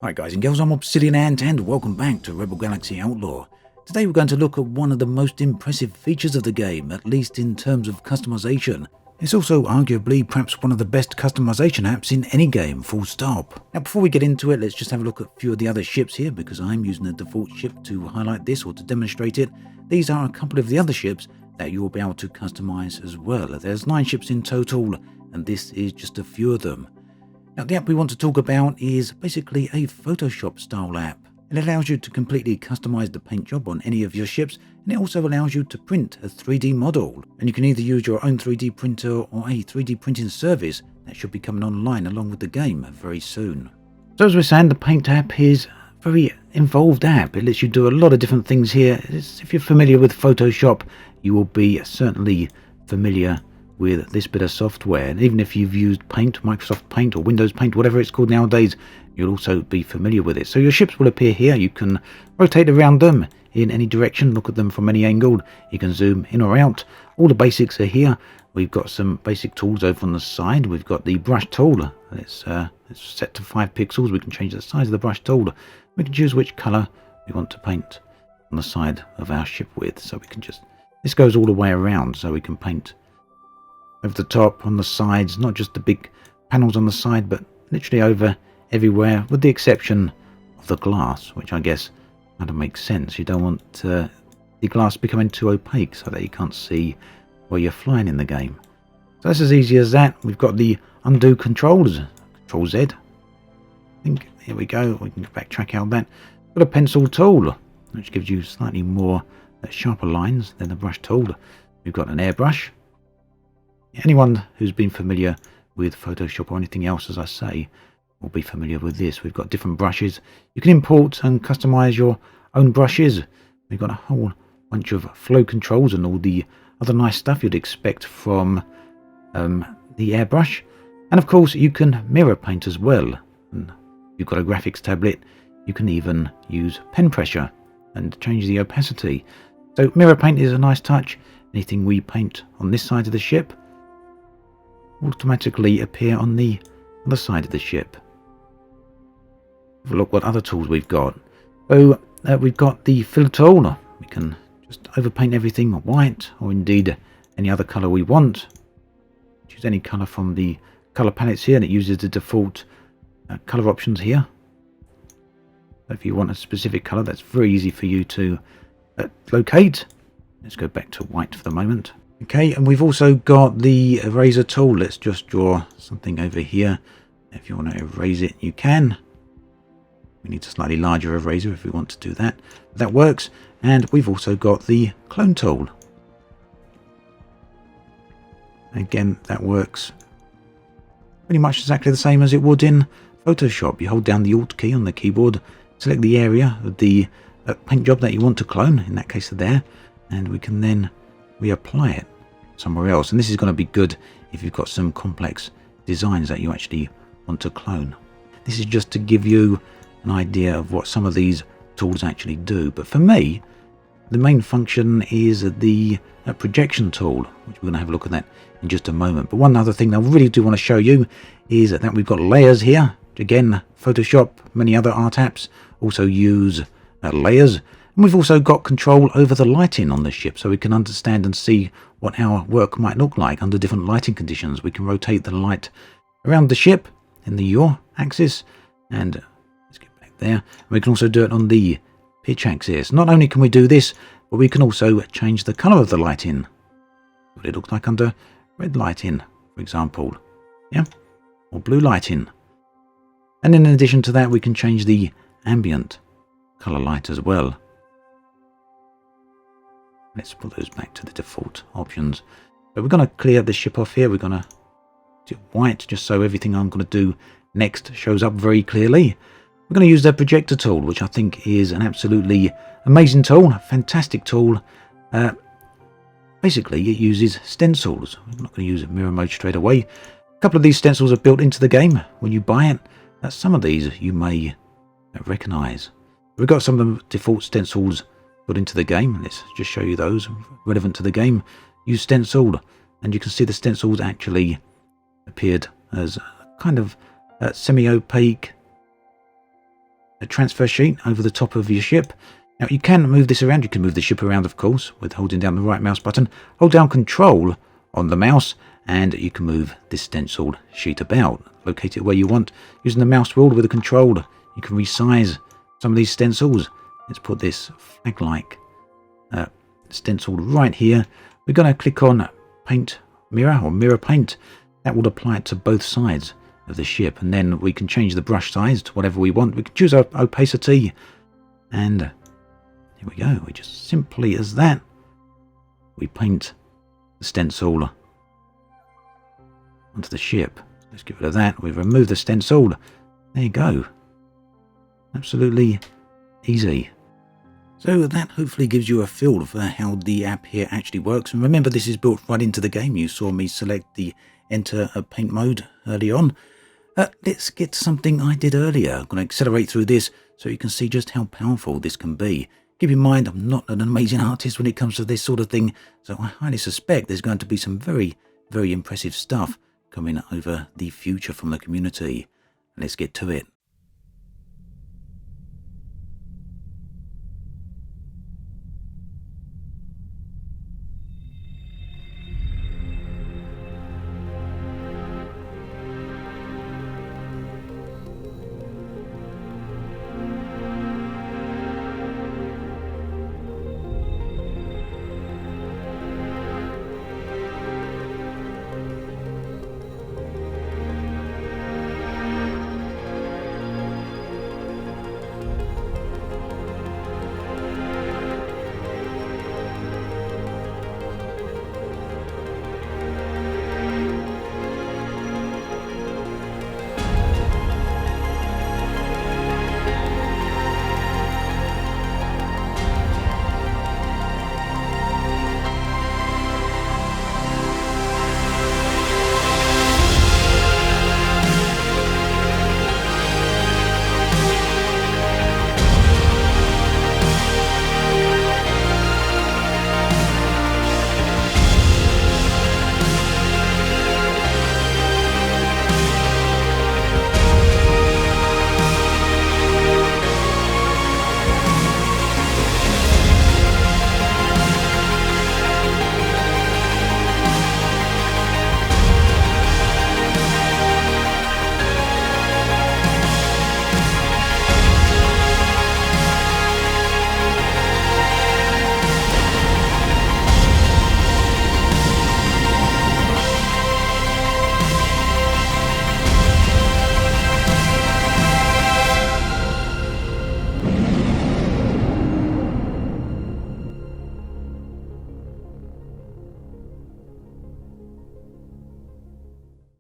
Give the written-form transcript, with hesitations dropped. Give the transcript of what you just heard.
Hi guys and girls, I'm Obsidian Ant and welcome back to Rebel Galaxy Outlaw. Today we're going to look at one of the most impressive features of the game, at least in terms of customization. It's also arguably perhaps one of the best customization apps in any game, full stop. Now before we get into it, let's just have a look at a few of the other ships here, because I'm using the default ship to highlight this or to demonstrate it. These are a couple of the other ships that you'll be able to customize as well. There's 9 ships in total and this is just a few of them. Now the app we want to talk about is basically a Photoshop style app. It allows you to completely customize the paint job on any of your ships, and it also allows you to print a 3D model. And you can either use your own 3D printer or a 3D printing service that should be coming online along with the game very soon. So as we're saying, the Paint app is a very involved app. It lets you do a lot of different things here. If you're familiar with Photoshop, you will be certainly familiar with this bit of software, and even if you've used Paint, Microsoft Paint or Windows Paint, whatever it's called nowadays, you'll also be familiar with it. So your ships will appear here. You can rotate around them in any direction, look at them from any angle, you can zoom in or out. All the basics are here. We've got some basic tools over on the side. We've got the brush tool. It's set to 5 pixels. We can change the size of the brush tool. We can choose which color we want to paint on the side of our ship with. So we can just, this goes all the way around, so we can paint over the top, on the sides, not just the big panels on the side, but literally over everywhere, with the exception of the glass, which I guess kind of makes sense. You don't want the glass becoming too opaque so that you can't see where you're flying in the game. So that's as easy as that. We've got the undo controls, Control Z. I think, here we go, we can backtrack out that. Got a pencil tool, which gives you slightly more sharper lines than the brush tool. We've got an airbrush. Anyone who's been familiar with Photoshop or anything else, as I say, will be familiar with this. We've got different brushes. You can import and customize your own brushes. We've got a whole bunch of flow controls and all the other nice stuff you'd expect from the airbrush. And of course, you can mirror paint as well. And you've got a graphics tablet. You can even use pen pressure and change the opacity. So mirror paint is a nice touch. Anything we paint on this side of the ship will automatically appear on the other side of the ship. Have a look what other tools we've got. So we've got the fill tool. We can just overpaint everything white, or indeed any other color we want. Choose any color from the color palettes here, and it uses the default color options here. So if you want a specific color, that's very easy for you to locate. Let's go back to white for the moment. Okay, and we've also got the eraser tool. Let's just draw something over here. If you want to erase it, you can. We need a slightly larger eraser if we want to do that. But that works. And we've also got the clone tool. Again, that works pretty much exactly the same as it would in Photoshop. You hold down the Alt key on the keyboard, select the area of the paint job that you want to clone, in that case there, and we can then reapply it somewhere else. And this is going to be good if you've got some complex designs that you actually want to clone. This is just to give you an idea of what some of these tools actually do. But for me, the main function is the projection tool, which we're going to have a look at that in just a moment. But one other thing I really do want to show you is that we've got layers here. Again, Photoshop, many other art apps also use layers. And we've also got control over the lighting on the ship, so we can understand and see what our work might look like under different lighting conditions. We can rotate the light around the ship in the yaw axis, and let's get back there. And we can also do it on the pitch axis. Not only can we do this, but we can also change the color of the lighting. What it looks like under red lighting, for example, yeah, or blue lighting. And in addition to that, we can change the ambient color light as well. Let's put those back to the default options. So we're going to clear the ship off here. We're going to do white, just so everything I'm going to do next shows up very clearly. We're going to use the Projector Tool, which I think is an absolutely amazing tool, a fantastic tool. Basically, it uses stencils. I'm not going to use mirror mode straight away. A couple of these stencils are built into the game when you buy it. Some of these you may recognize. We've got some of the default stencils put into the game. Let's just show you those relevant to the game. Use stencil, and you can see the stencils actually appeared as kind of semi-opaque a transfer sheet over the top of your ship. Now you can move this around. You can move the ship around, of course, with holding down the right mouse button. Hold down Control on the mouse, and you can move this stenciled sheet about. Locate it where you want. Using the mouse wheel with the control, you can resize some of these stencils. Let's put this flag-like stenciled right here. We're going to click on Paint Mirror or Mirror Paint. That will apply it to both sides of the ship, and then we can change the brush size to whatever we want. We can choose our opacity, and here we go. We just simply as that, we paint the stencil onto the ship. Let's get rid of that. We've removed the stencil. There you go. Absolutely easy. So that hopefully gives you a feel for how the app here actually works. And remember, this is built right into the game. You saw me select the Enter a Paint mode early on. Let's get something I did earlier. I'm going to accelerate through this so you can see just how powerful this can be. Keep in mind, I'm not an amazing artist when it comes to this sort of thing, so I highly suspect there's going to be some very, very impressive stuff coming over the future from the community. Let's get to it.